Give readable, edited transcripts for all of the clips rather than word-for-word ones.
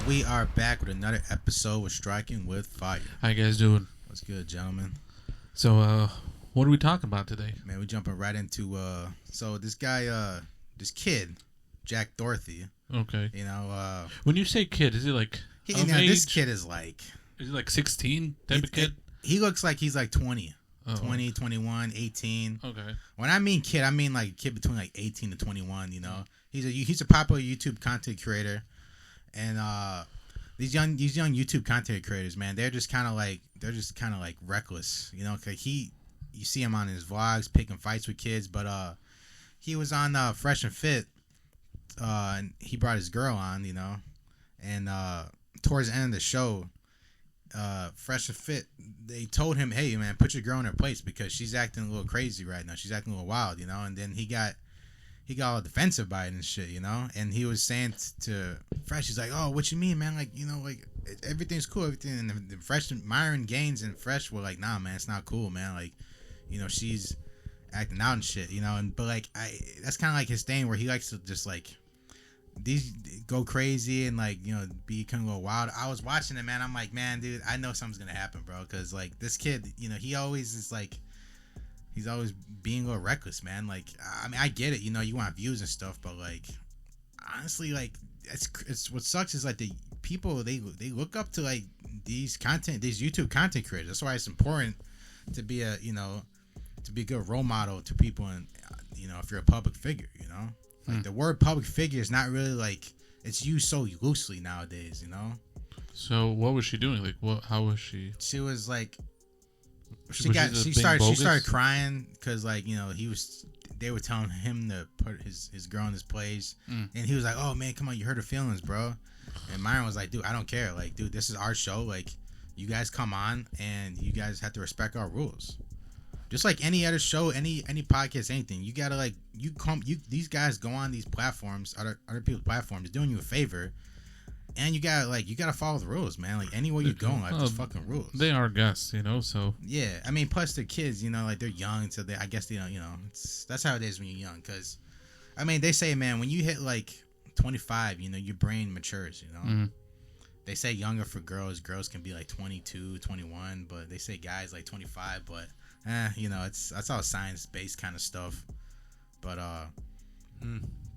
We are back with another episode of Striking with Fire. How you guys doing? What's good, gentlemen? So, what are we talking about today? Man, we're jumping right into so this guy, this kid, Jack Dorothy. Okay. You know, when you say kid, is he like this kid is like 16 type of kid? He looks like he's like 20. Oh. 20, 21, 18. Okay. When I mean kid, I mean like kid between like 18 to 21, you know. He's a popular YouTube content creator. And these young YouTube content creators, man, they're just kind of like reckless, you know, cuz you see him on his vlogs picking fights with kids, but he was on Fresh and Fit, and he brought his girl on, you know. And towards the end of the show, Fresh and Fit, they told him, "Hey, man, put your girl in her place because she's acting a little crazy right now. She's acting a little wild, you know." And then he got all defensive by it and shit, you know. And he was saying to Fresh, he's like, "Oh, what you mean, man? Like, you know, like everything's cool, everything." And the Fresh, Myron Gaines and Fresh were like, "Nah, man, it's not cool, man. Like, you know, she's acting out and shit, you know." And but like, that's kind of like his thing where he likes to just like these go crazy and like, you know, be kind of a little wild. I was watching it, man. I'm like, man, dude, I know something's gonna happen, bro, because like this kid, you know, he always is like, he's always being a little reckless, man. Like, I mean, I get it, you know, you want views and stuff, but like, honestly, like, it's what sucks is like the people they look up to like these YouTube content creators. That's why it's important to be a good role model to people, and you know, if you're a public figure, you know. Like the word public figure is not really like it's used so loosely nowadays, you know. So what was she doing? Like, how was she? She was like, she started crying because like, you know, they were telling him to put his girl in his place, and he was like, "Oh man, come on, you hurt her feelings, bro." And Myron was like, "Dude, I don't care. Like, dude, this is our show. Like, you guys come on, and you guys have to respect our rules." Just like any other show, any podcast, anything, you gotta like these guys go on these platforms, other people's platforms, doing you a favor, and you gotta follow the rules, man. Like anywhere you go, like there's fucking rules. They are guests, you know. So yeah, I mean, plus they're kids, you know, like they're young, so I guess they don't, you know, that's how it is when you're young. Cause I mean, they say, man, when you hit like 25, you know, your brain matures, you know. They say younger for girls can be like 22, 21, but they say guys like 25, but you know, that's all science-based kind of stuff. But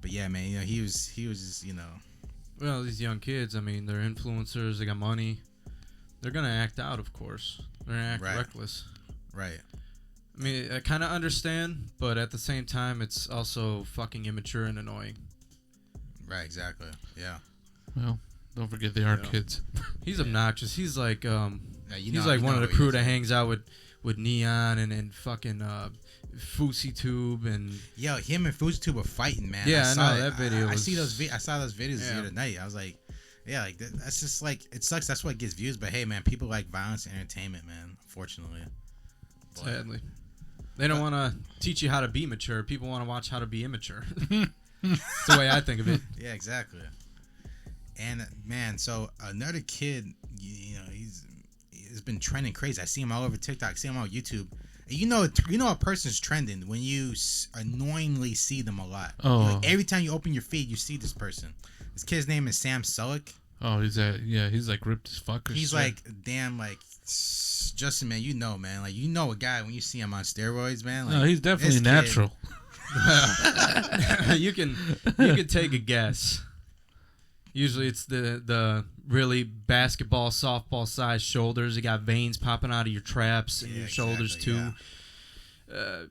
yeah, man, you know, he was just, you know. Well, these young kids, I mean, they're influencers, they got money. They're going to act out, of course. They're going to act reckless. Right. I mean, I kind of understand, but at the same time, it's also fucking immature and annoying. Right, exactly. Yeah. Well, don't forget they are kids. He's obnoxious. He's like he's like one of the crew that hangs out with Neon and fucking Fousey Tube and him and Fousey Tube were fighting, man. Yeah, I know that video. I saw those videos the other night. I was like, yeah, like that's just like it sucks. That's what gets views. But hey, man, people like violence and entertainment, man. Unfortunately, sadly, they don't want to teach you how to be mature. People want to watch how to be immature. That's the way I think of it. Yeah, exactly. And man, so another kid, you know, he's been trending crazy. I see him all over TikTok, see him on YouTube. And you know a person's trending when you annoyingly see them a lot. Oh, like every time you open your feed, you see this person. This kid's name is Sulek. Oh, he's like ripped as fuck. He's like damn, like Justin, man. You know, man, like you know a guy when you see him on steroids, man. Like, no, he's definitely natural. You can take a guess. Usually it's the really basketball, softball sized shoulders. You got veins popping out of your traps and your shoulders too. Yeah.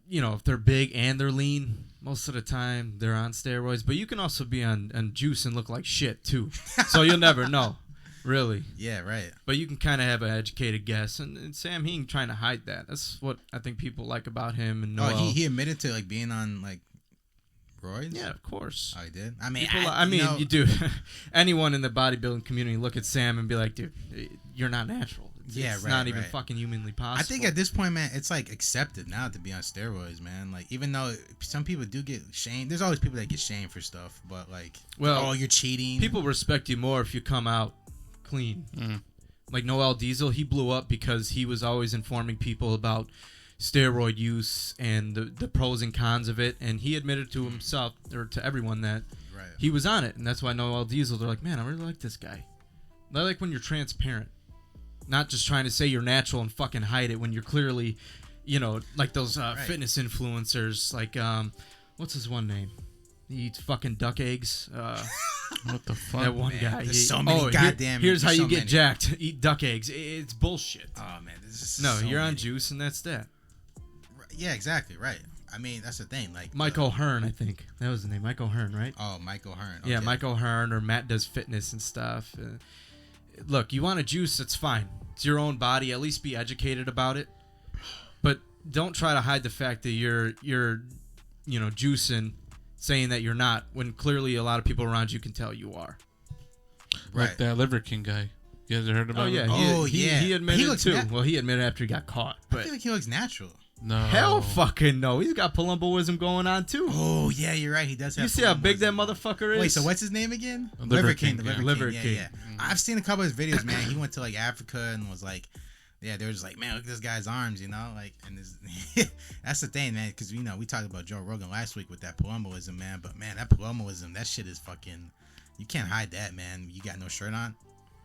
You know, if they're big and they're lean, most of the time they're on steroids. But you can also be on juice and look like shit too. So you'll never know, really. Yeah, right. But you can kind of have an educated guess. And Sam, he ain't trying to hide that. That's what I think people like about him. And Noel. He admitted to like being on like roids? Yeah, of course. Oh, he did? I mean, you do. Anyone in the bodybuilding community look at Sam and be like, dude, you're not natural. It's not even fucking humanly possible. I think at this point, man, it's like accepted now to be on steroids, man. Like, even though some people do get shamed, there's always people that get shamed for stuff, but like, oh, you're cheating. People respect you more if you come out clean. Like Noel Diesel, he blew up because he was always informing people about steroid use and the pros and cons of it, and he admitted to himself or to everyone that he was on it, and that's why Noel Diesel. They're like, man, I really like this guy. I like when you're transparent, not just trying to say you're natural and fucking hide it when you're clearly, like those fitness influencers, like what's his one name? He eats fucking duck eggs. What the fuck? That one guy. There's so many goddamn. Here's how you get many. jacked. Eat duck eggs. It's bullshit. Oh man, this is No, so you're on many. juice, and that's that. Yeah, exactly. Right. I mean, that's the thing. Like Mike O'Hearn, I think that was the name. Mike O'Hearn, right? Oh, Mike O'Hearn. Yeah, Okay. Mike O'Hearn or Matt Does Fitness and stuff. Look, you want to juice, that's fine. It's your own body. At least be educated about it. But don't try to hide the fact that you're juicing, saying that you're not, when clearly a lot of people around you can tell you are. Right. Like that Liver King guy. You guys heard about him? He admitted looks too. Well, he admitted after he got caught. I But feel like he looks natural. No. hell fucking no. He's got palumboism going on too. Oh yeah, you're right. He does have. You see how big that motherfucker is? Wait, so what's his name again? Liver King, The yeah. Liver Liver King. King. Yeah. I've seen a couple of his videos, man. He went to like Africa and was like, yeah, they were just like, man, look at this guy's arms, like, and this, that's the thing, man, because we talked about Joe Rogan last week with that palumboism, man, but man, that palumboism, that shit is fucking, you can't hide that, man. You got no shirt on.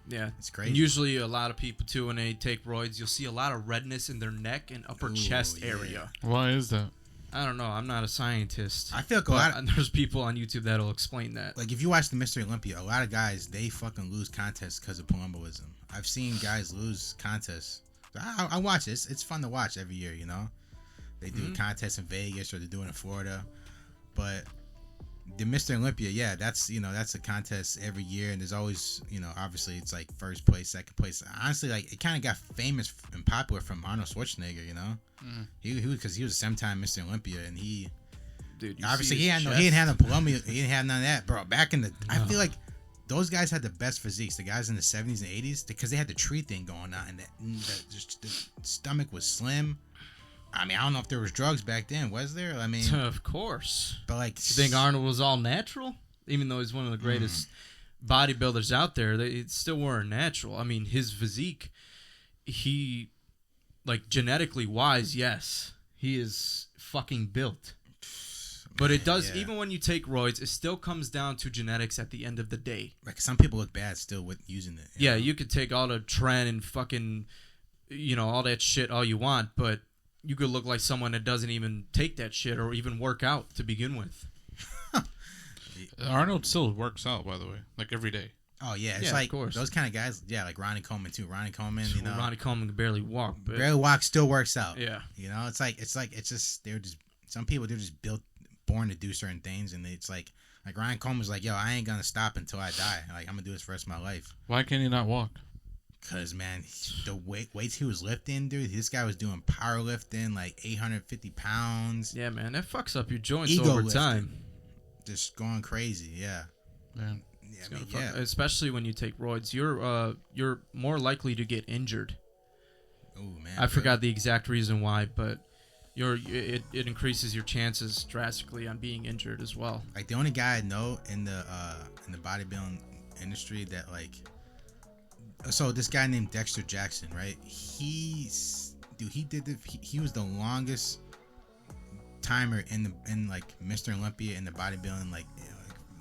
Yeah, it's crazy. And usually, a lot of people too, when they take roids, you'll see a lot of redness in their neck and upper chest area. Why is that? I don't know. I'm not a scientist. I feel like there's people on YouTube that'll explain that. Like if you watch the Mr. Olympia, a lot of guys they fucking lose contests because of palumboism. I've seen guys lose contests. I watch it. It's fun to watch every year. They do contests in Vegas or they do it in Florida, but the Mr. Olympia, yeah, that's a contest every year, and there's always obviously it's like first place, second place. Honestly, like it kind of got famous and popular from Arnold Schwarzenegger. He because he was a 7-time Mr. Olympia, and Dude, obviously he didn't have no palumboism, he didn't have none of that, bro. Back in the, I feel like those guys had the best physiques. The guys in the 70s and 80s because they had the tree thing going on, and the stomach was slim. I mean, I don't know if there was drugs back then. Was there? I mean, of course. But like, you think Arnold was all natural? Even though he's one of the greatest bodybuilders out there, they still weren't natural. I mean, his physique, he, like genetically wise, yes, he is fucking built. But it does, even when you take roids, it still comes down to genetics at the end of the day. Like some people look bad still with using it. Yeah, you could take all the trend and fucking, all that shit all you want, but you could look like someone that doesn't even take that shit or even work out to begin with. Arnold still works out, by the way, like every day. Oh yeah, it's like those kind of guys. Yeah, like Ronnie Coleman too. Ronnie Coleman, Ronnie Coleman can barely walk. But barely walk, still works out. Yeah, it's just they're just some people they're just born to do certain things, and it's like Ryan Coleman's like, yo, I ain't gonna stop until I die. Like I'm gonna do this for the rest of my life. Why can he not walk? Cause man, the weights he was lifting, dude. This guy was doing powerlifting, like 850 pounds. Yeah, man, that fucks up your joints over time. Just going crazy, yeah. Man. Yeah, especially when you take roids, you're more likely to get injured. Oh man, I forgot the exact reason why, but it increases your chances drastically on being injured as well. Like the only guy I know in the bodybuilding industry that like. So this guy named Dexter Jackson, right? He was the longest timer in like Mr. Olympia in the bodybuilding. Like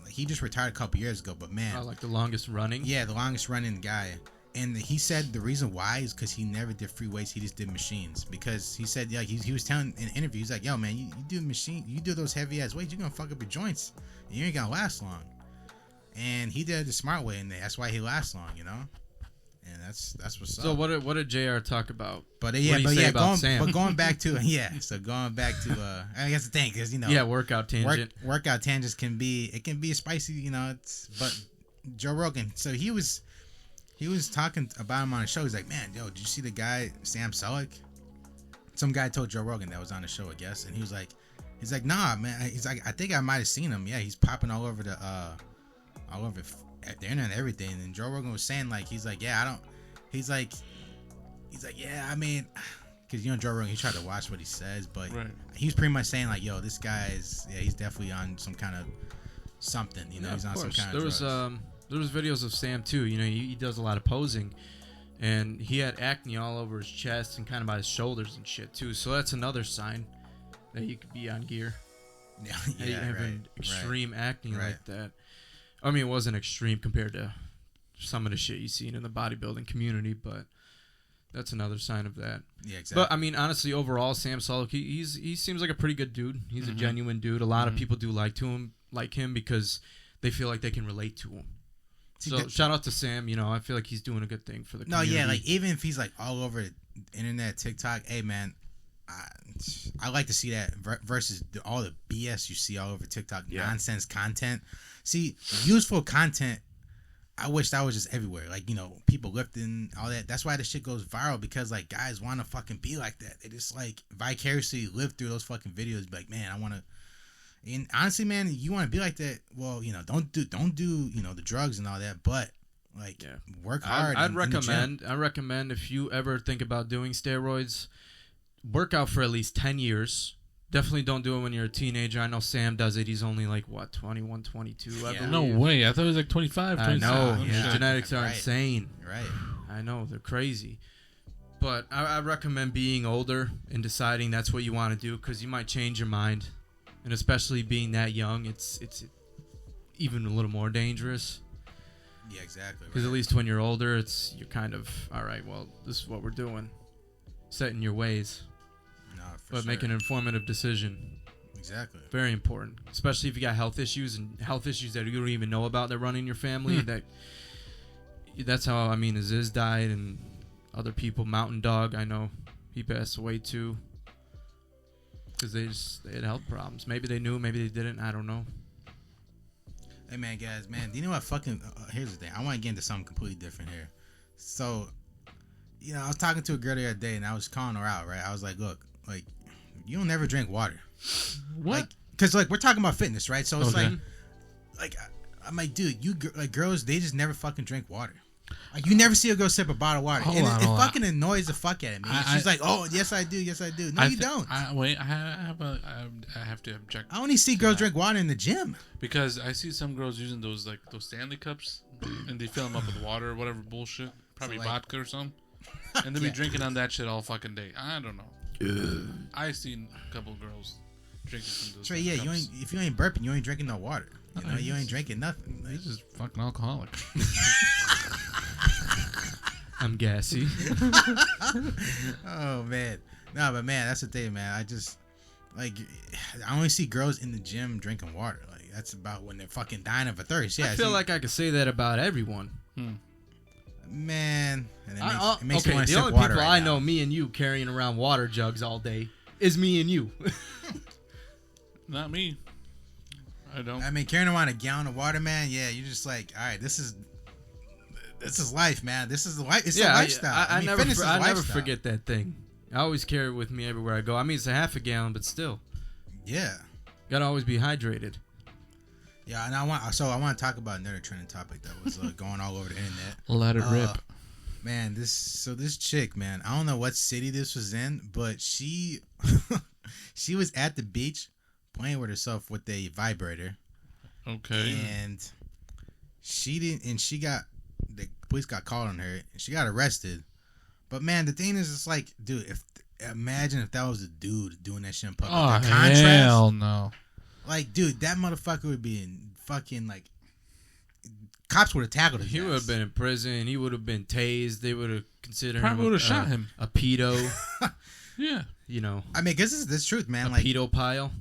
he just retired a couple years ago, but man, like the longest running. Yeah, the longest running guy. And he said the reason why is because he never did free weights. He just did machines. Because he said, like he was telling in an interview, he's like, yo man, you do those heavy ass weights, you're gonna fuck up your joints, and you ain't gonna last long. And he did it the smart way, and that's why he lasts long, And that's what's up. So what did JR talk about? But going back to I guess the thing is workout tangent. Workout tangents can be a spicy, but Joe Rogan. So he was talking about him on a show. He's like, man, yo, did you see the guy Sam Sulek? Some guy told Joe Rogan that was on the show, I guess, and he's like, nah, man. He's like, I think I might have seen him. Yeah, he's popping all over the internet and everything. And Joe Rogan was saying like, he's like, yeah, I mean, because Joe Rogan, he tried to watch what he says, but he was pretty much saying like, yo, this guy's he's definitely on some kind of something, he's on some kind of drugs. There was videos of Sam too. He does a lot of posing, and he had acne all over his chest and kind of by his shoulders and shit too. So that's another sign that he could be on gear. Yeah, having extreme acne like that. I mean, it wasn't extreme compared to some of the shit you've seen in the bodybuilding community, but that's another sign of that. Yeah, exactly. But I mean, honestly, overall, Sam Sulek, he seems like a pretty good dude. He's a genuine dude. A lot of people do like him because they feel like they can relate to him. So shout out to Sam. You know, I feel like he's doing a good thing for the community. No, yeah, like even if he's like all over the internet, TikTok, hey man, I like to see that versus all the BS you see all over TikTok, nonsense content. See, useful content. I wish that was just everywhere. Like, you know, people lifting, all that. That's why this shit goes viral, because like guys want to fucking be like that. They just like vicariously live through those fucking videos. Be like, man, I want to. And honestly, man, you want to be like that. Well, you know, don't do you know the drugs and all that, but like work hard. I'd recommend if you ever think about doing steroids, work out for at least 10 years. Definitely don't do it when you're a teenager. I know Sam does it. He's only like, what, 21, 22? Yeah. No way. I thought it was like 25, 26. I know. Yeah. Genetics are insane. Right. I know. They're crazy. But I recommend being older and deciding that's what you want to do, because you might change your mind. And especially being that young, it's even a little more dangerous. Yeah, exactly. Because at least when you're older, you're kind of, all right, well, this is what we're doing. Setting your ways. But make an informative decision. Exactly. Very important. Especially if you got health issues that you don't even know about that run in your family. That's how, I mean, Aziz died and other people. Mountain Dog, I know he passed away too. Because they had health problems. Maybe they knew, maybe they didn't. I don't know. Hey, man, guys, man, do you know what fucking... here's the thing. I want to get into something completely different here. So, you know, I was talking to a girl the other day, and I was calling her out, right? I was like, look, like, you don't never drink water. What? Like, because, like, we're talking about fitness, right? So it's Okay. like, I'm like, dude, like, girls, they just never fucking drink water. Like, you never see a girl sip a bottle of water. Hold And on, it hold on. fucking annoys the fuck out of me. She's like, oh, yes, I do. Yes, I do. No, you don't. I have to object. I only see girls drink water in the gym. Because I see some girls using those Stanley cups, and they fill them up with water or whatever bullshit, probably like- vodka or something, and they be drinking on that shit all fucking day. I don't know. I've seen a couple girls drinking from those. So yeah, cups. if you ain't burping, you ain't drinking no water. You know, you ain't drinking nothing. Like, He's just fucking alcoholic. I'm gassy. oh man, no, but man, that's the thing, man. I just like I only see girls in the gym drinking water. Like that's about when they're fucking dying of a thirst. Yeah, I feel like I could say that about everyone. man, and it makes okay, me want to the sip only water people right I now. know, me and you, carrying around water jugs all day is me and you. Not me. I don't. I mean, carrying around a gallon of water, man. Yeah, you're just like, all right, this is life, man. This is the life. It's a lifestyle. I mean, never, fitness is a I never lifestyle. forget that thing. I always carry it with me everywhere I go. I mean, it's a half a gallon, but still, Yeah. gotta always be hydrated. Yeah, and I want to talk about another trending topic that was going all over the internet. Let it rip. Man, this chick, man, I don't know what city this was in, but she she was at the beach playing with herself with a vibrator, Okay. and the police got called on her, and she got arrested. But man, the thing is, it's like, dude, imagine if that was a dude doing that shit in public. Oh, The contrast, hell no. like, dude, that motherfucker would be in fucking like. Cops would have tackled him. He would have been in prison. He would have been tased. They would have considered Probably him would have shot him. a pedo. Yeah. You know, I mean, this is the truth, man. a Like, pedophile.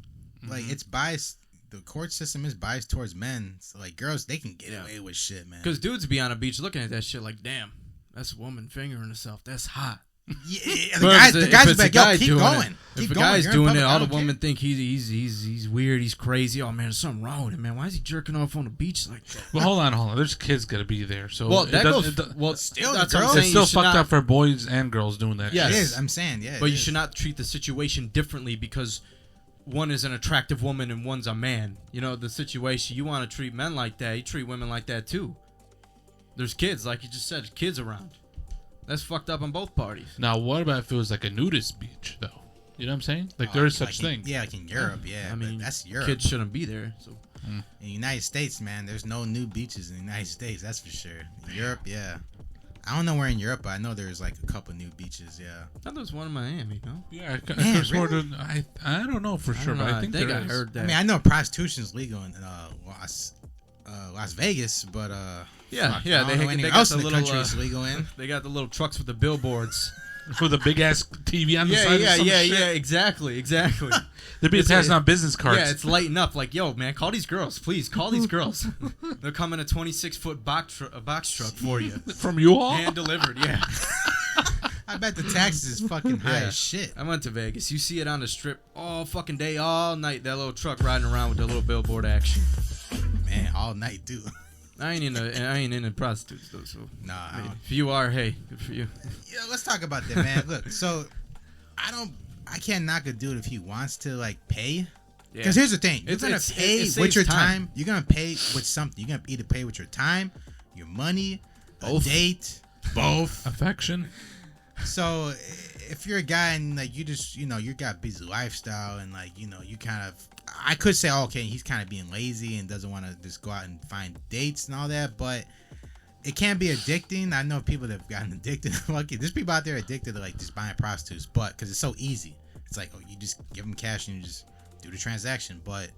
like it's biased. The court system is biased towards men. So, like, girls, they can get away with shit, man. Because dudes be on a beach looking at that shit like, damn, that's a woman fingering herself. That's hot. Yeah, But the if guys it's be a like, guy yo, keep doing going. it- Keep If a going. guy's You're in doing public, it, I all the don't care. women think he's weird, he's crazy. Oh man, there's something wrong with him, man. Why is he jerking off on the beach like that? Well, hold on. There's kids gotta be there. So Well, it that does- goes. it does- Well, Still, that's the what I'm girls- saying. it's still You should fucked not- up for boys and girls doing that. Yes. It shit. is. I'm saying, yeah. But it you is. should not treat the situation differently because one is an attractive woman and one's a man. You know, the situation, you want to treat men like that, you treat women like that too. There's kids, like you just said, kids around. That's fucked up on both parties. Now, what about if it was like a nudist beach, though? You know what I'm saying? Like, there is such like thing. Yeah, like in Europe, yeah. I mean, but that's Europe. Kids shouldn't be there. So In the United States, man, there's no new beaches in the United States. That's for sure. In Europe, yeah. I don't know where in Europe, but I know there's like a couple new beaches, yeah. I thought there was one in Miami, no? Yeah, I Man, could've sworn really? I don't know for sure, but I think there I is. heard that. I mean, I know prostitution's legal in Las Vegas, but Yeah, fuck, yeah, I don't know they anywhere got else the in the little, country is legal in. They got the little trucks with the billboards. With a big ass TV on the side. Yeah, or some shit. yeah. Exactly. They'd be passing out business cards. Yeah, it's lighting up. Like, yo, man, call these girls, please. Call these girls. They're coming a 26-foot box truck for you. From you all. Hand delivered. Yeah. I bet the taxes is fucking high as shit. I went to Vegas. You see it on the strip all fucking day, all night. That little truck riding around with the little billboard action. Man, all night, dude. I ain't into prostitutes though. So Nah. I mean, if you are, hey, good for you. Yeah, let's talk about that, man. Look, so I can't knock a dude if he wants to like pay. Because here's the thing, you're gonna pay with your time. You're gonna pay with something. You're gonna either pay with your time, your money, both. A date, both, affection. So if you're a guy and like you just you got busy lifestyle and like you kind of, I could say okay, he's kind of being lazy and doesn't want to just go out and find dates and all that, but it can be addicting. I know people that have gotten addicted. There's people out there addicted to like just buying prostitutes, but because it's so easy, it's like you just give them cash and you just do the transaction. But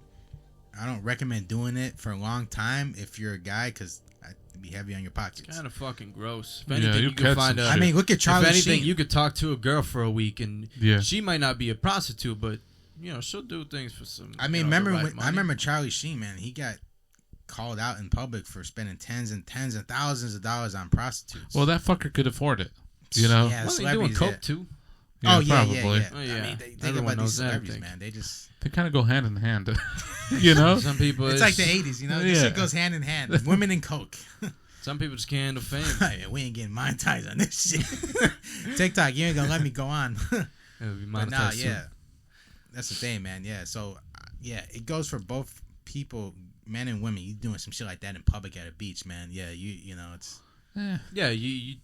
I don't recommend doing it for a long time if you're a guy, because I'd be heavy on your pockets. It's kind of fucking gross. If anything, you could find I mean, look at Charlie If anything, Sheen. you could talk to a girl for a week, and she might not be a prostitute, but she'll do things for some. I mean, I remember Charlie Sheen, man. He got called out in public for spending tens and thousands of dollars on prostitutes. Well, that fucker could afford it. Yeah, wasn't he doing coke too? Yeah, probably. Yeah. Oh, yeah. I mean, they think Everyone about these knows that, celebrities, man. They kind of go hand in hand. Some people. It's like the 80s, This shit goes hand in hand. Women and coke. Some people just can't handle fame. Right, we ain't getting monetized on this shit. TikTok, you ain't gonna let me go on. But nah, yeah. That's the thing, man. Yeah, so it goes for both people, men and women. You doing some shit like that in public at a beach, man. Yeah, it's. Yeah, you.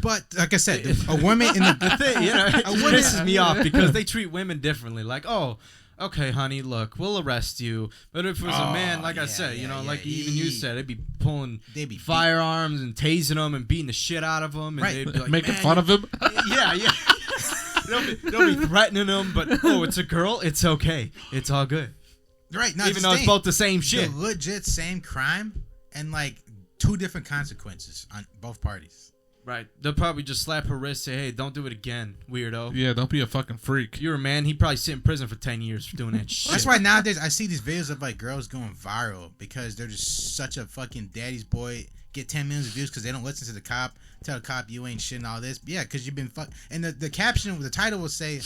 But like I said, a woman in the thing, it pisses me off because they treat women differently. Like, oh, okay, honey, look, we'll arrest you. But if it was a man, like I said, like even you said, they'd be pulling firearms and tasing them and beating the shit out of them, and they'd be like, making fun of him. Yeah. They'll be threatening them, but it's a girl, it's okay, it's all good. Right, even though it's both the same shit, the legit same crime, and like 2 different consequences on both parties. Right. They'll probably just slap her wrist, say, hey, don't do it again, weirdo. Yeah, don't be a fucking freak. You're a man. He'd probably sit in prison for 10 years for doing that shit. That's why nowadays I see these videos of like girls going viral because they're just such a fucking daddy's boy, get 10 million views because they don't listen to the cop, tell the cop you ain't shit and all this. But yeah, because you've been and the caption, the title will say,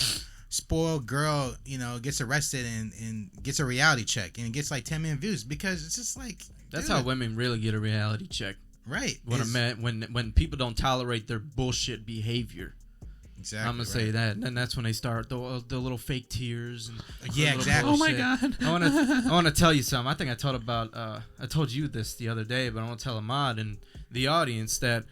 spoiled girl, gets arrested and gets a reality check and gets like 10 million views because it's just like... That's how women really get a reality check. Right. When people don't tolerate their bullshit behavior. Exactly. I'm gonna say that, and that's when they start the little fake tears. And exactly. Oh my god. I want to tell you something. I think I told you this the other day, but I want to tell Ahmad and the audience that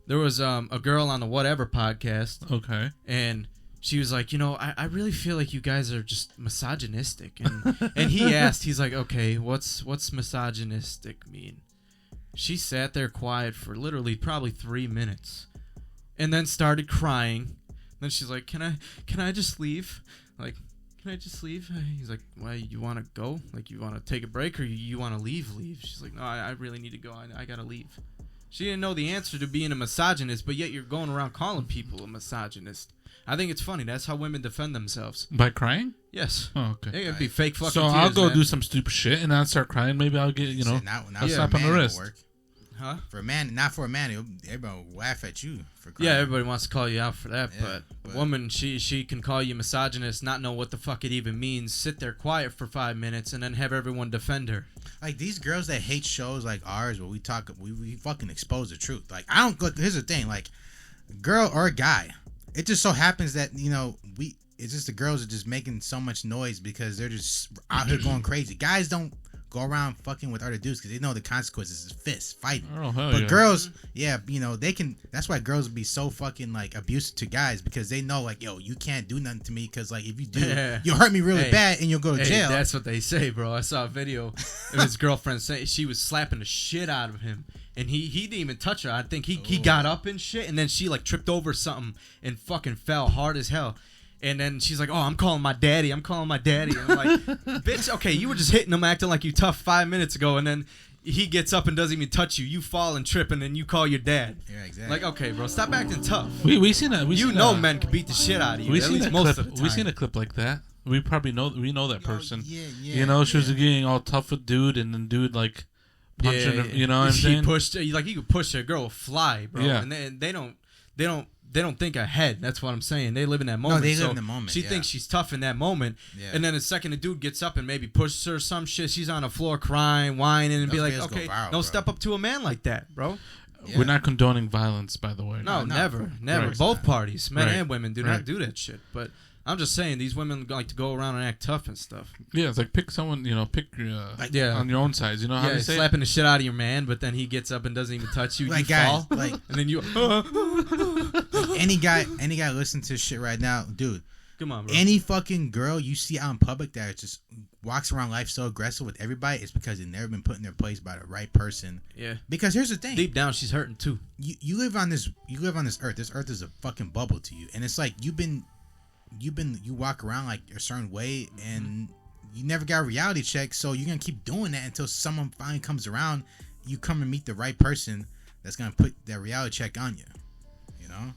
there was a girl on the Whatever podcast. Okay. And she was like, I really feel like you guys are just misogynistic, and he asked, he's like, okay, what's misogynistic mean? She sat there quiet for literally probably 3 minutes, and then started crying. Then she's like, "Can I just leave? Like, can I just leave?" He's like, "Why, you want to go? Like, you want to take a break, or you want to leave? She's like, "No, I really need to go. I gotta leave." She didn't know the answer to being a misogynist, but yet you're going around calling people a misogynist. I think it's funny. That's how women defend themselves. By crying? Yes. Oh, okay. It'd be fake fucking So tears, I'll go man. do some stupid shit, and I'll start crying. Maybe I'll get, now a slap on the wrist. Huh? For a man, not for a man, everybody will laugh at you for crying. Yeah, everybody wants to call you out for that, but a woman, she can call you misogynist, not know what the fuck it even means, sit there quiet for 5 minutes, and then have everyone defend her. Like these girls that hate shows like ours where we fucking expose the truth. Like I don't look. Here's the thing, like girl or guy, it just so happens that it's just the girls are just making so much noise because they're just out here going crazy. Guys don't go around fucking with other dudes because they know the consequences is fists fighting. Oh, hell but yeah. girls, they can. That's why girls be so fucking like abusive to guys because they know like, yo, you can't do nothing to me because like if you do, you'll hurt me really bad and you'll go to jail. That's what they say, bro. I saw a video of his girlfriend saying she was slapping the shit out of him. And he didn't even touch her. I think he got up and shit, and then she like tripped over something and fucking fell hard as hell. And then she's like, "Oh, I'm calling my daddy. And I'm like, bitch, okay, you were just hitting him, acting like you tough 5 minutes ago, and then he gets up and doesn't even touch you. You fall and trip, and then you call your dad. Yeah, exactly. Like, okay, bro, stop acting tough. We seen that. Men can beat the shit out of you. At least most of the time. We seen a clip like that. We probably know that person. Yeah. You know, she was getting all tough with dude, and then dude like punching her. You know what I'm saying? Pushed like you could push a girl fly, bro. Yeah. And they don't think ahead. That's what I'm saying. They live in that moment. No, they live in the moment. She thinks she's tough in that moment, and then the second the dude gets up and maybe pushes her some shit, she's on the floor crying, whining, and be like, okay, don't step up to a man like that, bro. Yeah. We're not condoning violence, by the way. No, never. Right. Both parties, men and women, do not do that shit. But I'm just saying, these women like to go around and act tough and stuff. Yeah, it's like pick someone, pick on your own size. You know how they say slapping the shit out of your man, but then he gets up and doesn't even touch you. Like you guys, fall, and then you. any guy listening to this shit right now, dude. Come on, bro. Any fucking girl you see out in public that just walks around life so aggressive with everybody, it's because they've never been put in their place by the right person. Yeah. Because here's the thing. Deep down, she's hurting too. You live on this earth. This earth is a fucking bubble to you, and it's like you walk around like a certain way, and you never got a reality check. So you're gonna keep doing that until someone finally comes around. You come and meet the right person that's gonna put that reality check on you. You know.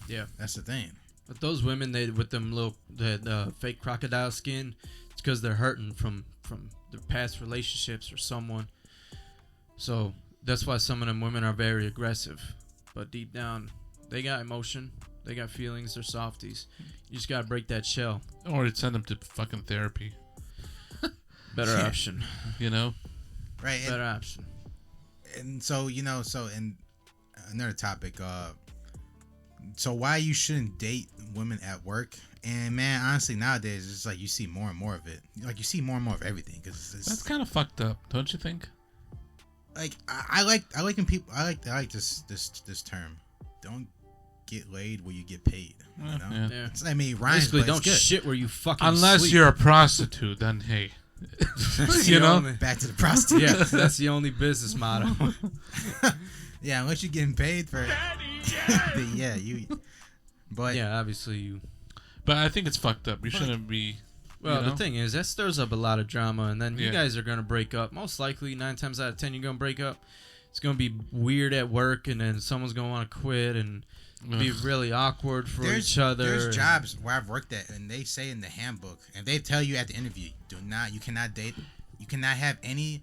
Yeah. That's the thing. But those women, they with them little fake crocodile skin, it's because they're hurting from their past relationships or someone. So that's why some of them women are very aggressive. But deep down, they got emotion, they got feelings, they're softies. You just gotta break that shell. Or send them to fucking therapy. Better option. You know? Right. Better option. And so, and another topic, so why you shouldn't date women at work? And man, honestly, nowadays it's like you see more and more of it. Like you see more and more of everything. Cause that's kind of fucked up, don't you think? Like I like when people I like this term. Don't get laid where you get paid. You know? Yeah. I mean, rhymes. Basically, don't shit where you fucking unless sleep. you're a prostitute, then hey. You know, back to the prostitute. Yeah, that's the only business motto. Yeah, unless you're getting paid for it. Yeah, you. But yeah, obviously you. But I think it's fucked up. You shouldn't be. Well, the thing is, that stirs up a lot of drama, and then you guys are gonna break up. Most likely, 9 times out of 10, you're gonna break up. It's gonna be weird at work, and then someone's gonna want to quit, and be really awkward for each other. There's jobs where I've worked at, and they say in the handbook, and they tell you at the interview, you cannot date, you cannot have any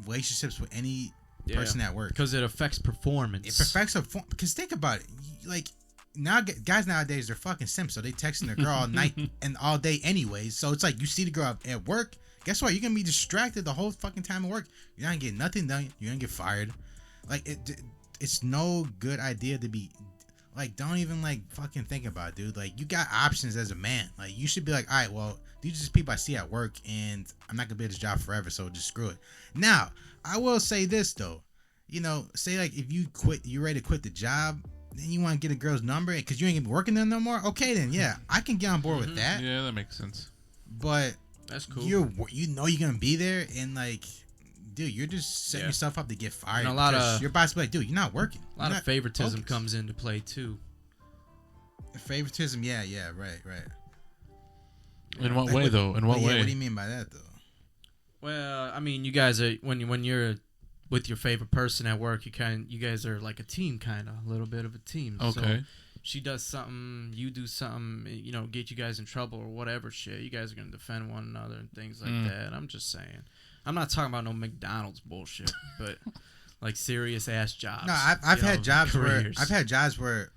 relationships with any person at work because it affects performance. It affects because think about it, like now guys nowadays they're fucking simps, so they texting their girl all night and all day anyways. So it's like you see the girl at work, guess what? You're gonna be distracted the whole fucking time at work. You're not gonna get nothing done. You're gonna get fired. Like it's no good idea to be like, don't even like fucking think about it, dude. Like you got options as a man. Like you should be like, all right, well, these are just people I see at work, and I'm not gonna be at this job forever, so just screw it. Now, I will say this though, say like if you quit, you're ready to quit the job, then you want to get a girl's number because you ain't gonna be working there no more. Okay, then yeah, I can get on board with that. Yeah, that makes sense. But that's cool. You're gonna be there, and like, dude, you're just setting yourself up to get fired. And a lot of your boss be like, dude, you're not working. A lot of favoritism comes into play too. Favoritism, yeah, right. In what way, though? In what way? What do you mean by that, though? Well, I mean, you guys are when you're with your favorite person at work, you guys are like a team, kind of a little bit of a team. Okay. So she does something, you do something, get you guys in trouble or whatever shit. You guys are gonna defend one another and things like that. I'm just saying. I'm not talking about no McDonald's bullshit, but like serious ass jobs. No, I've had jobs careers. where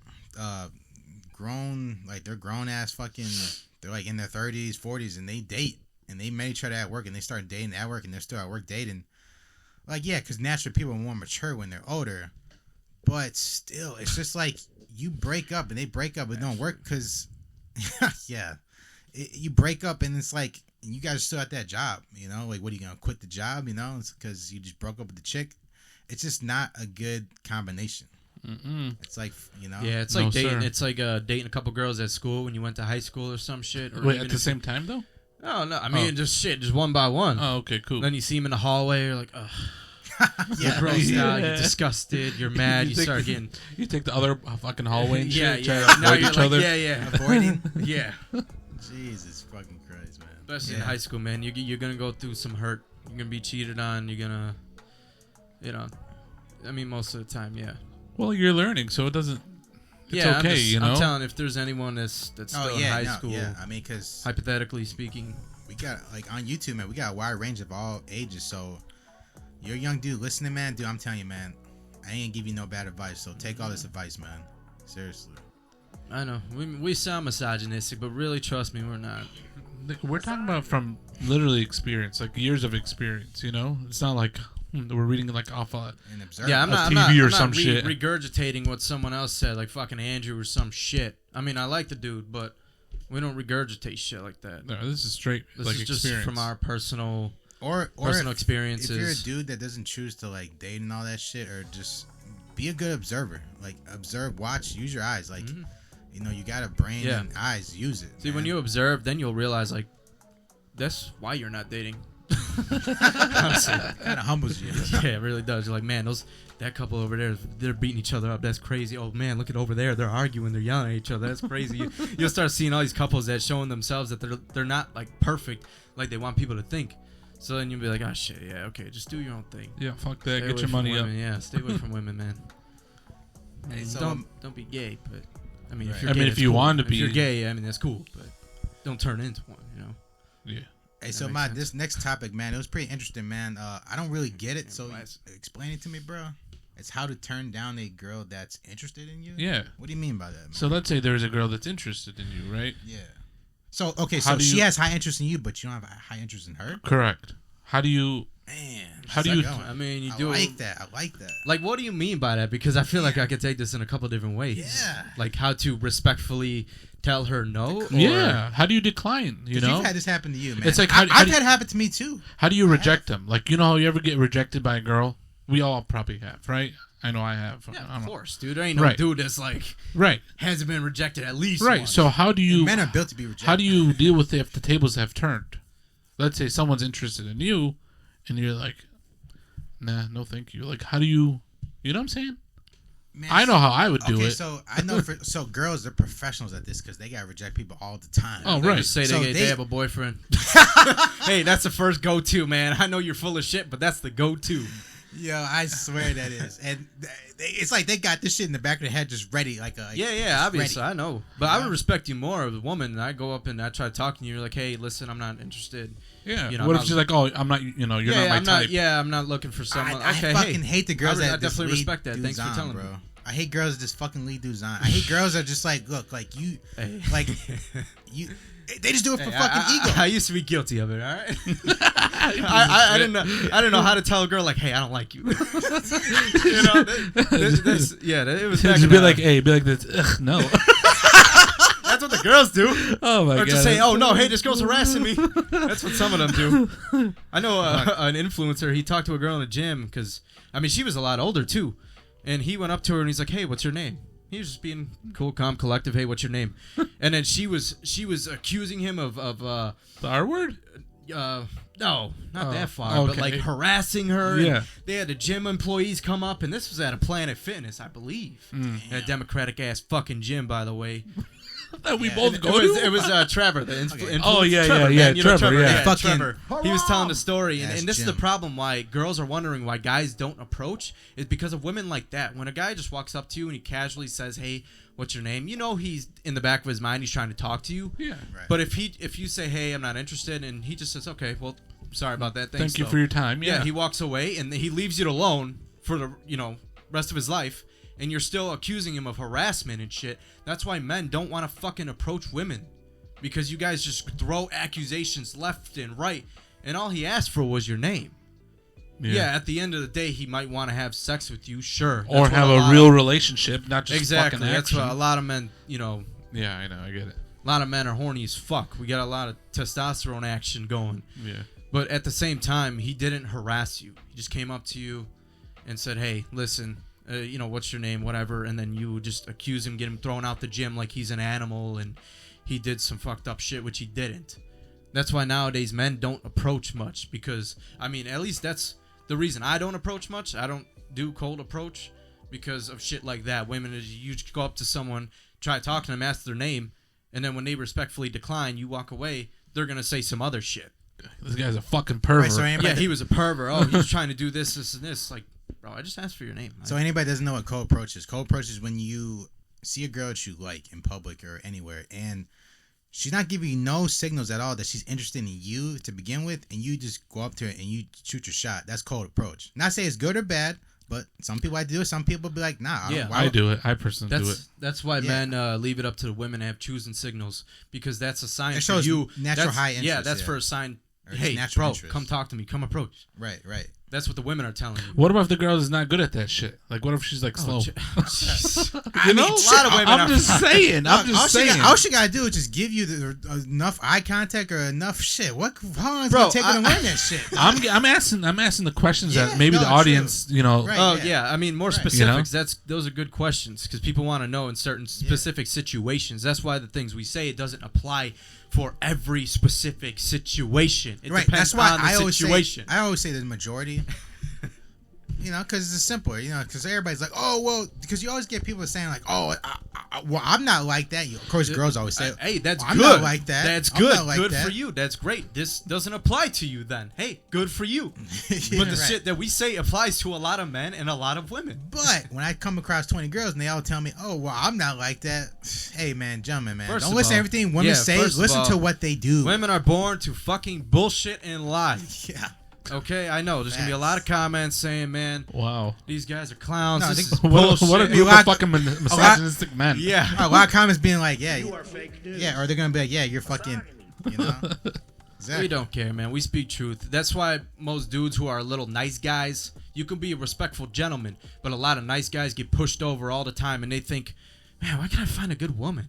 they're grown ass fucking, they're like in their 30s, 40s, and they date, and they met each other at work, and they start dating at work, and they're still at work dating. Like, yeah, because naturally people are more mature when they're older, but still, it's just like you break up and they break up, it don't work because, you break up and it's like you guys are still at that job, like what are you gonna quit the job? It's because you just broke up with the chick. It's just not a good combination. It's like yeah, it's like dating. Sir. It's like dating a couple girls at school when you went to high school or some shit. Or wait, at the same time though? Oh no, I mean just one by one. Oh, okay, cool. Then you see them in the hallway, you're like, ugh. You're grossed out, you're disgusted, you're mad, you start getting. You take the other fucking hallway and shit. Yeah. Now avoid each other. Yeah. Avoiding. Yeah. Jesus fucking Christ, man. Especially in high school, man. You're gonna go through some hurt. You're gonna be cheated on. You're gonna You know, I mean, most of the time, yeah. Well, you're learning, so it doesn't. It's yeah, okay, you know. I'm telling if there's anyone that's still in high school. Yeah, I mean, because hypothetically speaking, we got like on YouTube, man. We got a wide range of all ages. So you're a young dude listening, man. Dude, I'm telling you, man. I ain't give you no bad advice. So take all this advice, man. Seriously. I know we sound misogynistic, but really, trust me, we're not. We're talking about from literally experience, like years of experience. You know, it's not like we're reading like off yeah, I'm not TV or some shit. Regurgitating what someone else said, like fucking Andrew or some shit. I mean, I like the dude, but we don't regurgitate shit like that. No, this is straight. This like is experience. just from our personal personal experiences. If you're a dude that doesn't choose to like date and all that shit, or just be a good observer, like observe, watch, use your eyes, like you know, you got a brain and eyes, use it. See, when you observe, then you'll realize like that's why you're not dating. Honestly, kind of humbles you. Yeah, it really does. You're like, man, that couple over there, they're beating each other up. That's crazy. Oh man, look at over there, they're arguing, they're yelling at each other. That's crazy. You'll start seeing all these couples that showing themselves that they're not like perfect, like they want people to think. So then you'll be like, oh shit, yeah, okay, just do your own thing. Yeah, fuck that. Stay Get your money women. up. Yeah, stay away from women, man. Hey, so don't be gay, but I mean, if Right. you're gay, if you cool. want to If be, you're gay, I mean that's cool, but don't turn into one, you know. Yeah. Hey, so this next topic, man, it was pretty interesting, man. I don't really get it, so explain it to me, bro. It's how to turn down a girl that's interested in you. Yeah. What do you mean by that, man? So let's say there's a girl that's interested in you, right? Yeah. So okay, so she has high interest in you, but you don't have a high interest in her. Correct. How do you? Man, how do you? I mean, you I do. like that. I like that. Like, what do you mean by that? Because I feel like I could take this in a couple different ways. Yeah. Like how to respectfully tell her no. Or, yeah. How do you decline? You know. You've had this happen to you, man. It's like I've had it happen to me too. How do you reject them? Like, you know how you ever get rejected by a girl? We all probably have, right? I know I have. Yeah, I of don't course, dude. There ain't no dude that's like hasn't been rejected at least once. So how do you? And men are built to be rejected. How do you deal with it if the tables have turned? Let's say someone's interested in you, and you're like, nah, no thank you. Like, how do you? You know what I'm saying? Man, I know how I would do it. So I know so girls are professionals at this because they gotta reject people all the time. Oh, They right. just say So they have a boyfriend. Hey, that's the first go-to, man. I know you're full of shit, but that's the go-to. Yo, I swear that is, and it's like they got this shit in the back of their head just ready, like a Yeah, obviously, ready. I know. But I would respect you more as a woman. And I go up and I try talking to you. You're like, hey, listen, I'm not interested. Yeah. You know, what I'm if she's like, oh, I'm not, you're not my type. I'm not looking for someone. I Okay, fucking hate the girls that I definitely just lead respect that. dudes Thanks for telling bro. me. I hate girls that just fucking lead dudes on. I hate girls that are just like, look, like you, Hey. like you. They just do it for fucking ego. I used to be guilty of it. All right. I didn't know how to tell a girl like, hey, I don't like you. You know, it was. Just be like, hey, be like this. Ugh, no. That's what the girls do. Oh my god. Or just say, oh no, hey, this girl's harassing me. That's what some of them do. I know an influencer. He talked to a girl in the gym because I mean she was a lot older too, and he went up to her and he's like, hey, what's your name? He was just being cool, calm, collective. Hey, what's your name? And then she was accusing him of the R word. No, not that far, okay. but like harassing her. Yeah. And they had the gym employees come up, and this was at a Planet Fitness, I believe. A Democratic ass fucking gym, by the way. That we both go it was, to. It was Trevor, the influencer. Oh yeah, Trevor, yeah, man. You know Trevor, yeah. Trevor. He was telling the story, and this is the Jim. problem why girls are wondering why guys don't approach is because of women like that. When a guy just walks up to you and he casually says, "Hey, what's your name?" You know he's in the back of his mind he's trying to talk to you. Yeah. Right. But if you say, "Hey, I'm not interested," and he just says, "Okay, well, sorry about that. Thanks, Thank you though." for your time. Yeah. He walks away and he leaves you alone for the rest of his life, and you're still accusing him of harassment and shit. That's why men don't want to fucking approach women, because you guys just throw accusations left and right, and all he asked for was your name. Yeah, at the end of the day, he might want to have sex with you, sure, or have a real relationship, not just exactly. fucking That's action. what a lot of men, Yeah, I know, I get it. a lot of men are horny as fuck. We got a lot of testosterone action going. Yeah. But at the same time, he didn't harass you. He just came up to you and said, hey, listen, what's your name, whatever. And then you just accuse him, get him thrown out the gym like he's an animal and he did some fucked up shit, which he didn't. That's why nowadays men don't approach much because, I mean, at least that's the reason I don't approach much. I don't do cold approach because of shit like that. Women, you just go up to someone, try talking to them, ask their name, and then when they respectfully decline, you walk away, they're going to say some other shit. This guy's a fucking pervert. Right, so Yeah, he was a pervert. Oh, he was trying to do this, and this. Like, Bro, I just asked for your name. So anybody doesn't know what co-approach is. Co-approach is when you see a girl that you like in public or anywhere, and she's not giving you no signals at all that she's interested in you to begin with, and you just go up to her and you shoot your shot. That's co-approach. Not say it's good or bad, but some people like to do it. Some people be like, nah. I do it. I personally do it. That's why men leave it up to the women to have choosing signals, because that's a sign it for shows you. Natural high interest. Yeah, that's for a sign. Hey, bro, come talk to me. Come approach. Right. That's what the women are telling you. What about if the girl is not good at that shit? Like, what if she's like slow? You know, a lot of women. I'm just saying. All she gotta do is just give you enough eye contact or enough shit. How long is it gonna take her to learn that shit? I'm asking the questions that maybe the audience, true. you know. Right, I mean, more specifics. You know? Those are good questions because people want to know in certain specific situations. That's why the things we say, it doesn't apply for every specific situation. It depends on the situation. I always say the majority. You know, because it's simpler. You know, because everybody's like, oh, well, because you always get people saying like, oh, well, I'm not like that. Of course, girls always say, hey, that's good. I'm not like that. That's good. Good for you. That's great. This doesn't apply to you then. Hey, good for you. But the shit that we say applies to a lot of men and a lot of women. But when I come across 20 girls and they all tell me, oh, well, I'm not like that. Hey, man, gentlemen, man. Don't listen to everything women say. Listen to what they do. Women are born to fucking bullshit and lie. Yeah. Okay, I know. There's going to be a lot of comments saying, man, wow, these guys are clowns. No, this is bullshit. What a group of fucking misogynistic men. Yeah. A lot of comments being like, yeah. You are fake news. Yeah, or they're going to be like, yeah, you're fucking, you know. Exactly. We don't care, man. We speak truth. That's why most dudes who are little nice guys, you can be a respectful gentleman, but a lot of nice guys get pushed over all the time, and they think, man, why can't I find a good woman?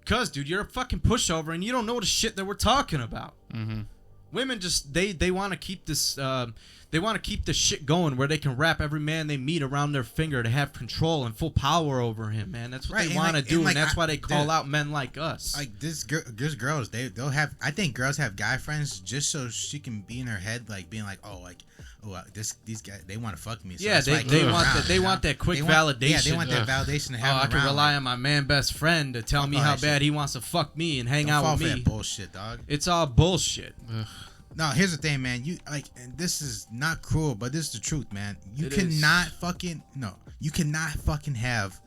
Because, dude, you're a fucking pushover, and you don't know the shit that we're talking about. Mm-hmm. Women just they want to keep this they want to keep this shit going where they can wrap every man they meet around their finger to have control and full power over him, man. That's what they want to do, and that's why they call out men like us. Like this girls, they'll have. I think girls have guy friends just so she can be in her head, like being like, these guys, they want to fuck me. So yeah, they want that quick validation. Yeah, they want that validation to have. I can rely on my man best friend to tell me how bad he wants to fuck me and hang out with me. For that bullshit, dog. It's all bullshit. Ugh. No, here's the thing, man. You like, and this is not cruel, but this is the truth, man. You cannot fucking have.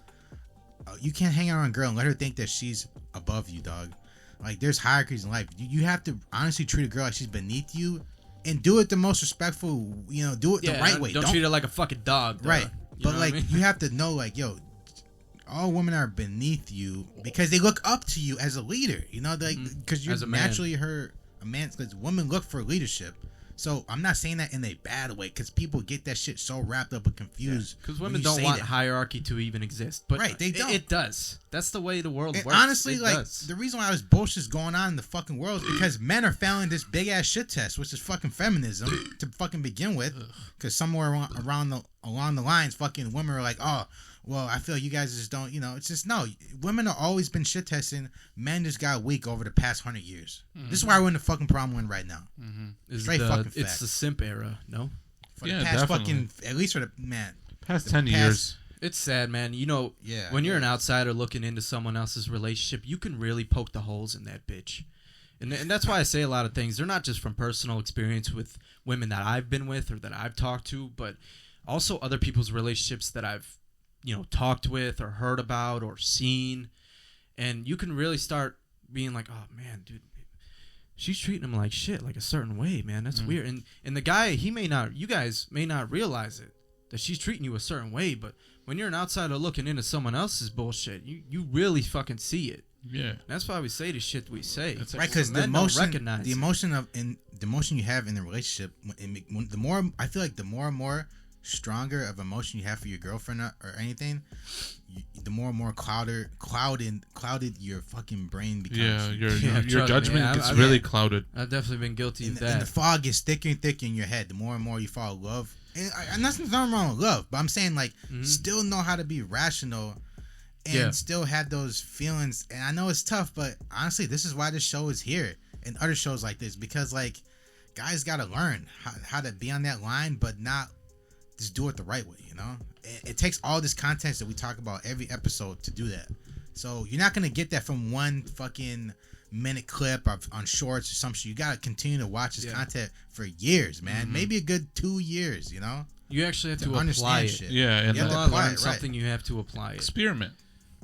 You can't hang out with a girl and let her think that she's above you, dog. Like, there's hierarchies in life. You have to honestly treat a girl like she's beneath you, and do it the most respectful. You know, do it the right way. Don't treat her like a fucking dog, bro. Right? But like, you have to know, like, yo, all women are beneath you because they look up to you as a leader. You know, like, because you're naturally a man, because women look for leadership. So I'm not saying that in a bad way, because people get that shit so wrapped up and confused. Because women don't want hierarchy to even exist, but they don't. It does. That's the way the world works. Honestly, the reason why this bullshit is going on in the fucking world is because men are failing this big ass shit test, which is fucking feminism to fucking begin with. Because somewhere along the lines, fucking women are like, oh, well, I feel you guys just don't, you know, it's just, no, women have always been shit testing. Men just got weak over the past 100 years. Mm-hmm. This is why we're in the fucking problem we're in right now. Mm-hmm. Straight fucking fact. It's the simp era, no? For the past definitely. At least for the, past 10 years. It's sad, man. You know, when you're an outsider looking into someone else's relationship, you can really poke the holes in that bitch. And that's why I say a lot of things. They're not just from personal experience with women that I've been with or that I've talked to, but also other people's relationships that I've, talked with or heard about or seen. And you can really start being like, oh, man, dude, she's treating him like shit, like a certain way, man. That's weird. And the guy, you guys may not realize it, that she's treating you a certain way, but when you're an outsider looking into someone else's bullshit, you really fucking see it. Yeah. That's why we say the shit we say. That's right, because the emotion you have in the relationship, the more, I feel like the more and more stronger of emotion you have for your girlfriend or anything, the more and more clouded your fucking brain becomes. Yeah, your judgment gets really clouded. I've definitely been guilty of that. And the fog gets thicker and thicker in your head. The more and more you fall in love. And that's nothing wrong with love, but I'm saying, like, still know how to be rational and still have those feelings. And I know it's tough, but honestly, this is why this show is here and other shows like this, because, like, guys got to learn how to be on that line, but not just do it the right way, you know? It takes all this content that we talk about every episode to do that. So you're not going to get that from one fucking minute clip on shorts or some shit. You got to continue to watch this content for years, man. Maybe a good 2 years, you know? You actually have to apply understand it. shit. Yeah, and You have You to want to apply learn it, something, you have to apply it. experiment.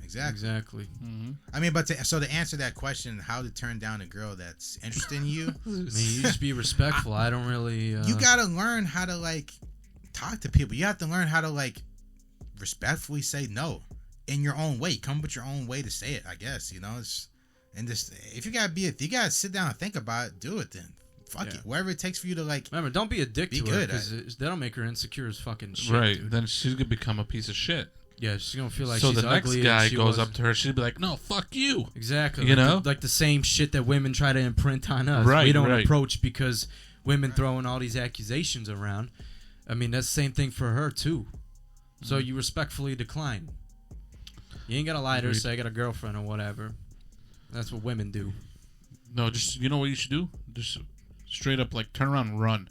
Exactly. Mm-hmm. I mean, but to answer that question, how to turn down a girl that's interested in you, I mean, you just be respectful. I don't really. you gotta learn how to like talk to people. You have to learn how to like respectfully say no in your own way. Come up with your own way to say it. I guess it's and just if you gotta sit down and think about it, do it then. Fuck it, whatever it takes for you to like. Remember, don't be a dick to her because that'll make her insecure as fucking shit. Right, dude. then she's gonna become a piece of shit. Yeah, she's gonna feel like so she's the next ugly guy and she goes wasn't. up to her, she'd be like, "No, fuck you." Exactly. You like know? like the same shit that women try to imprint on us. Right, we don't right. approach because women throwing all these accusations around. I mean, that's the same thing for her too. So you respectfully decline. You ain't gotta lie to her, say I got a girlfriend or whatever. That's what women do. No, just you know what you should do? Just straight up like turn around and run.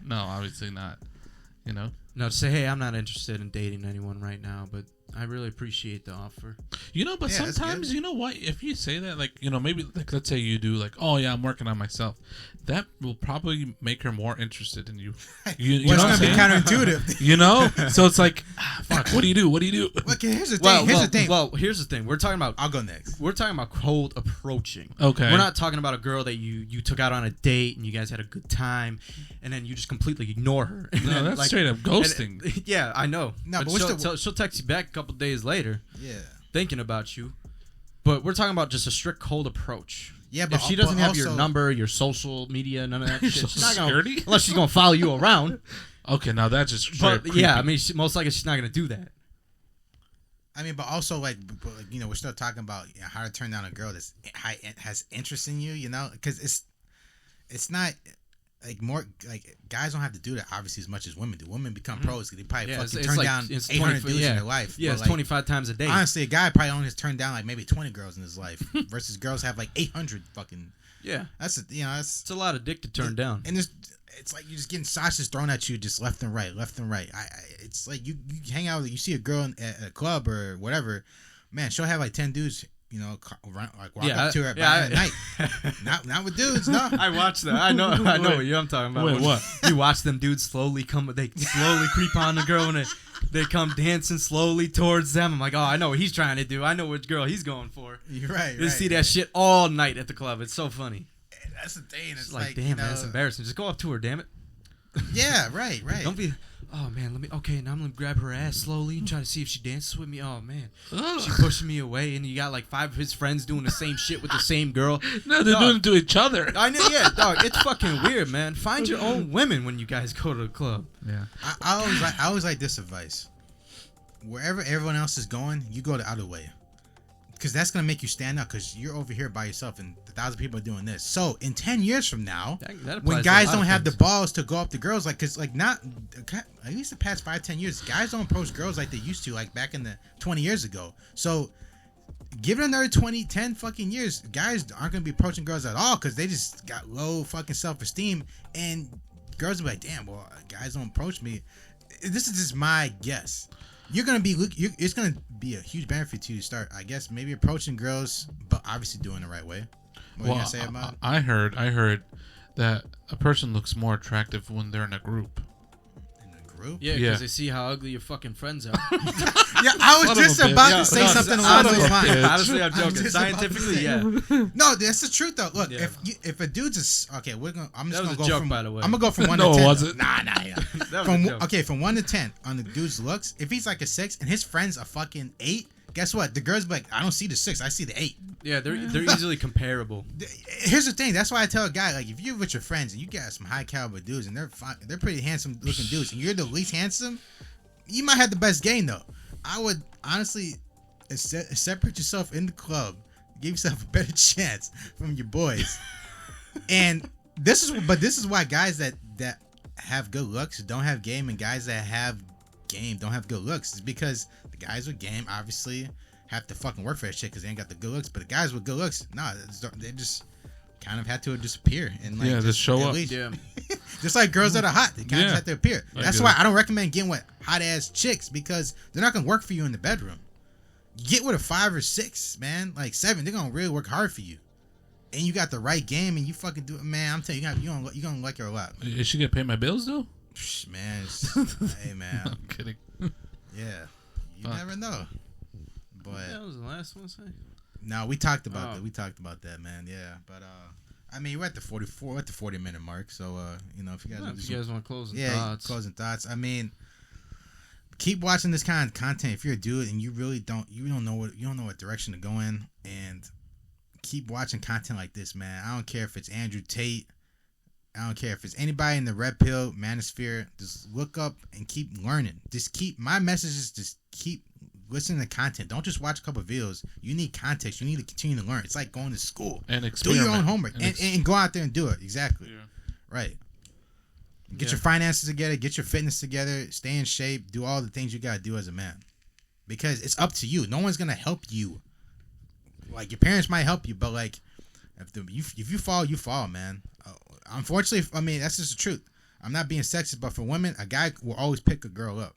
No, obviously not. You know? No, just say, hey, I'm not interested in dating anyone right now, but I really appreciate the offer. You know, but Yeah, that's sometimes, good. you know what? If you say that, like, you know, maybe, like, let's say you do, like, oh, yeah, I'm working on myself. That will probably make her more interested in you. You What's know what gonna I'm be saying? counterintuitive? You know? So it's like, fuck, what do you do? What do you do? Okay, here's the thing. Here's the thing. We're talking about. I'll go next. We're talking about cold approaching. Okay. We're not talking about a girl that you took out on a date and you guys had a good time, and then you just completely ignore her. And No, then, that's like, straight up ghosting. Yeah, I know. No, but she'll text you back a couple days later, Yeah. thinking about you. But we're talking about just a strict cold approach. Yeah, but if she doesn't but have your also- number, your social media, none of that shit, she's not gonna, Security? unless she's gonna follow you around. Okay, now that's just straight But up yeah, I creepy. mean, most likely she's not gonna do that. I mean, but also like we're still talking about how to turn down a girl that's has interest in you, because it's not like more like guys don't have to do that obviously as much as women do. Women become pros. They probably fucking turn down 800 dudes in their life. Yeah, But, it's like, 25 times a day. honestly, a guy probably only has turned down like maybe 20 girls in his life versus girls have like 800 fucking. Yeah, That's it's a lot of dick to turn down. And it's like you're just getting sausages thrown at you just left and right. It's like you hang out, you see a girl at a club or whatever, man, she'll have like 10 dudes, walk up to her at night. Not with dudes, no. I watched that. I know what I'm talking about. Wait, what? You watch them dudes slowly creep on the girl and they come dancing slowly towards them. I'm like, oh, I know what he's trying to do. I know which girl he's going for. You're right. You see that shit all night at the club. It's so funny. That's the thing. It's Like, damn, man, that's embarrassing. Just go up to her, damn it. Yeah, right. Don't be. Oh man, now I'm gonna grab her ass slowly and try to see if she dances with me. Oh man, Ugh. she pushing me away, and you got like 5 of his friends doing the same shit with the same girl. No, they're doing it to each other. I know, yeah, dog. It's fucking weird, man. Find your own women when you guys go to the club. Yeah. I always like this advice. Wherever everyone else is going, you go the other way. Because that's going to make you stand out because you're over here by yourself and 1,000 people are doing this. So in 10 years from now, That applies when to a guys lot don't of have the things. balls to go up to girls, like, because like not, at least the past 5-10 years, guys don't approach girls like they used to, like back in the 20 years ago. So give it another 10 fucking years, guys aren't going to be approaching girls at all because they just got low fucking self-esteem and girls will be like, damn, well, guys don't approach me. This is just my guess. You're gonna be. It's gonna be a huge benefit to you to start. I guess maybe approaching girls, but obviously doing it the right way. What you gonna say about it? I heard that a person looks more attractive when they're in a group. In a group? Yeah, Yeah. because they see how ugly your fucking friends are. Yeah, I was Son of just a bitch. about Yeah, to say no, something son along of a those lines. bitch. Honestly, I'm I'm joking. just about to Scientifically, say. yeah. No, that's the truth though. Look, Yeah. if a dude's I'm just That gonna was go a joke, from. by the way. I'm gonna go from 1 No, to 10. it wasn't. Nah. Yeah. That was a joke. From 1 to 10 on the dude's looks. If he's like a 6 and his friend's a fucking 8, guess what? The girls be like, I don't see the 6, I see the 8. Yeah, they're easily comparable. Here's the thing. That's why I tell a guy, like, if you're with your friends and you got some high caliber dudes and they're pretty handsome looking dudes and you're the least handsome, you might have the best game though. I would honestly separate yourself in the club, give yourself a better chance from your boys. And this is why guys that have good looks don't have game, and guys that have game don't have good looks. It's because the guys with game obviously have to fucking work for that shit because they ain't got the good looks. But the guys with good looks, nah, they just kind of had to disappear and like Yeah, just show at up. least- Yeah. just like girls that are hot, they kind of Yeah. have to appear. I That's get why it. I don't recommend getting with hot ass chicks because they're not gonna work for you in the bedroom. Get with a 5 or 6, man, like 7. They're gonna really work hard for you. and you got the right game, and you fucking do it, man. I'm telling you, you're gonna like her a lot. Is she gonna pay my bills though? Man, hey man, I'm kidding. Yeah, you never know. But that was the last one. Say. No, we talked about that. We talked about that, man. Yeah, but I mean, we're at the 40-minute mark. So if you guys want to close thoughts, closing thoughts. I mean, keep watching this kind of content if you're a dude and you don't know what direction to go in, and keep watching content like this, man. I don't care if it's Andrew Tate. I don't care if it's anybody in the red pill manosphere. Just look up and keep learning. My message is just keep listening to content. Don't just watch a couple of videos. You need context. You need to continue to learn. It's like going to school. And do your own homework and go out there and do it. Exactly. Yeah. Right. Get your finances together. Get your fitness together. Stay in shape. Do all the things you got to do as a man. Because it's up to you. No one's going to help you. Like, your parents might help you, but like, if you fall, you fall, man. Unfortunately, I mean, that's just the truth. I'm not being sexist, but for women, a guy will always pick a girl up.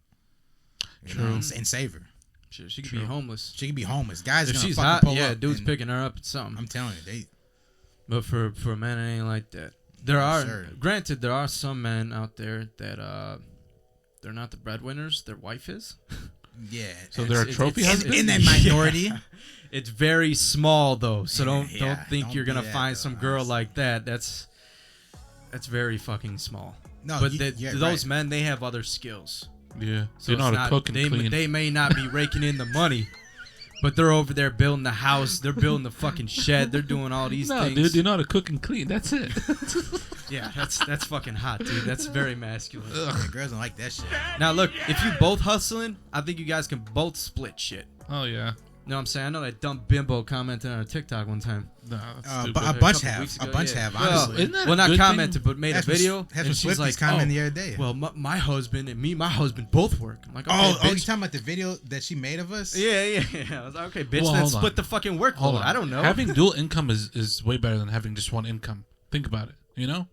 And save her. She could be homeless. She could be homeless. Guys, if gonna she's fucking hot, pull up dude's picking her up. It's something. I'm telling you, But for a man, it ain't like that. Granted, there are some men out there that they're not the breadwinners. Their wife is. Yeah. So they're a trophy husband? In that minority. Yeah. It's very small though, so don't think you're gonna find some girl like that. That's very fucking small. No, but those men, they have other skills. Yeah, so they know how to cook and clean. They may not be raking in the money, but they're over there building the house. They're building the fucking shed. They're doing all these things. Dude, they know how to cook and clean. That's it. Yeah, that's fucking hot, dude. That's very masculine. Yeah, girls don't like that shit. Now look, if you both hustling, I think you guys can both split shit. Oh yeah. You know what I'm saying? I know that dumb bimbo commented on a TikTok one time. Nah, that's stupid. A bunch have, honestly. Well, not commented, but made a video. And she's like, commented the other day. Well, my husband and my husband both work. I'm like, okay, you talking about the video that she made of us? Yeah. I was like, okay, bitch, then split the fucking workload. I don't know. Having dual income is way better than having just one income. Think about it, you know?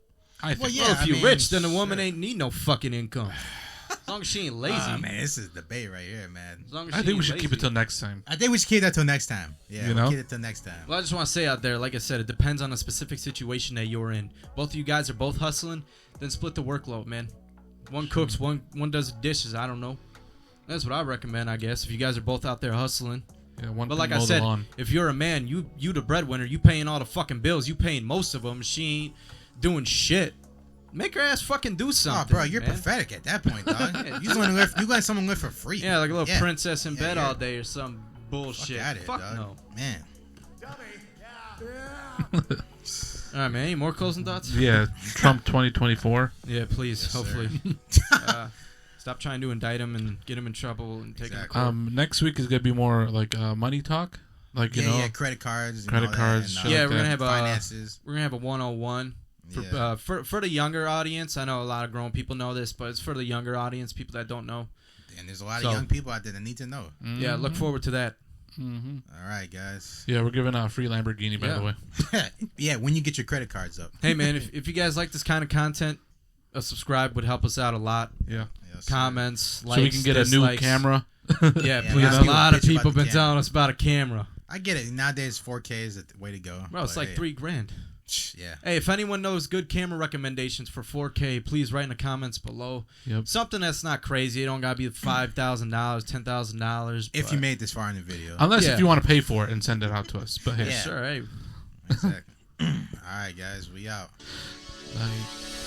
I think. Well, if you're rich, then a woman ain't need no fucking income. As long as she ain't lazy. Man, this is debate right here, man. I think we should keep it till next time. I think we should keep that till next time. Yeah, we'll keep it till next time. Well, I just want to say out there, like I said, it depends on the specific situation that you're in. Both of you guys are both hustling, then split the workload, man. One cooks, one does the dishes. I don't know. That's what I recommend, I guess. If you guys are both out there hustling. Yeah, one. But like I said, if you're a man, you the breadwinner, you paying all the fucking bills, you paying most of them. She ain't doing shit. Make her ass fucking do something. Oh, bro, you're pathetic at that point, dog. You let someone live for free. Yeah, like a little princess in bed all day or some bullshit. Fuck no. Man. All right, man. Any more closing thoughts? Yeah, Trump 2024. Yeah, please. Yes, hopefully. Stop trying to indict him and get him in trouble and take him to court. Next week is gonna be more like money talk. Like you know, credit cards. Credit cards. And, we're gonna have finances. We're gonna have a 101. For the younger audience, I know a lot of grown people know this, but it's for the younger audience, people that don't know. And there's a lot of young people out there that need to know. Mm-hmm. Yeah, look forward to that. Mm-hmm. All right, guys. Yeah, we're giving out a free Lamborghini, by the way. Yeah, when you get your credit cards up. Hey, man, if you guys like this kind of content, a subscribe would help us out a lot. Yeah. Yes, comments, likes, so we can get a new camera. Yeah, please. A lot of people have been telling us about a camera. I get it. Nowadays, 4K is the way to go. Bro, it's like $3,000. Yeah. Hey, if anyone knows good camera recommendations for 4K, please write in the comments below. Yep. Something that's not crazy. It don't gotta be $5,000, $10,000. If you made this far in the video, unless if you want to pay for it and send it out to us. But hey, sure. Hey. Exactly. All right, guys, we out. Bye.